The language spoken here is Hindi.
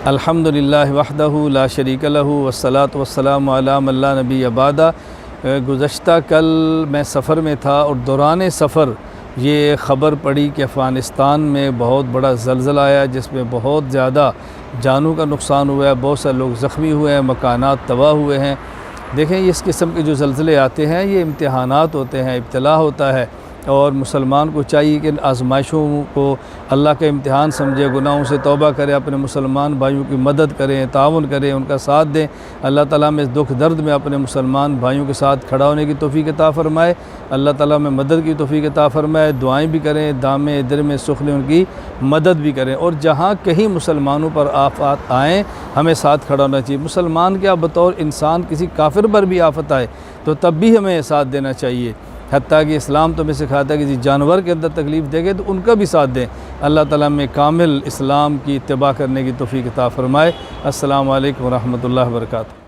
अल्हम्दुलिल्लाह वहदहु ला शरीक लहू वस्सलातु वस्सलामु अला मन ला नबी अबादा। गुज़श्ता कल मैं सफ़र में था और दौरान सफ़र ये ख़बर पड़ी कि अफ़गानिस्तान में बहुत बड़ा ज़लज़ला आया जिसमें बहुत ज़्यादा जानों का नुकसान हुआ है, बहुत सारे लोग ज़ख्मी हुए हैं, मकानात तबाह हुए हैं। देखें, इस किस्म के जो ज़लज़ले आते हैं ये इम्तिहानात होते हैं, इब्तिला होता है और मुसलमान को चाहिए कि इन आज़माइशों को अल्लाह का इम्तिहान समझे, गुनाहों से तौबा करें, अपने मुसलमान भाइयों की मदद करें, ताउन करें, उनका साथ दें। अल्लाह ताला में इस दुख दर्द में अपने मुसलमान भाइयों के साथ खड़ा होने की तौफीक अता फ़रमाए, अल्लाह ताला में मदद की तौफीक अता फ़रमाए। दुआएँ भी करें, दामे दिल में सुख लें, उनकी मदद भी करें। और जहाँ कहीं मुसलमानों पर आफ़त आएँ हमें साथ खड़ा होना चाहिए। मुसलमान क्या, बतौर इंसान किसी काफिर पर भी आफ़त आए तो तब भी हमें साथ देना चाहिए। हत्ता कि इस्लाम तो हमें सिखाता है कि किसी जानवर के अंदर तकलीफ़ देंगे तो उनका भी साथ दें। अल्लाह ताला में कामिल इस्लाम की इत्तिबा करने की तौफीक अता फ़रमाए। अस्सलामु अलैकुम व रहमतुल्लाहि व बरकातहू।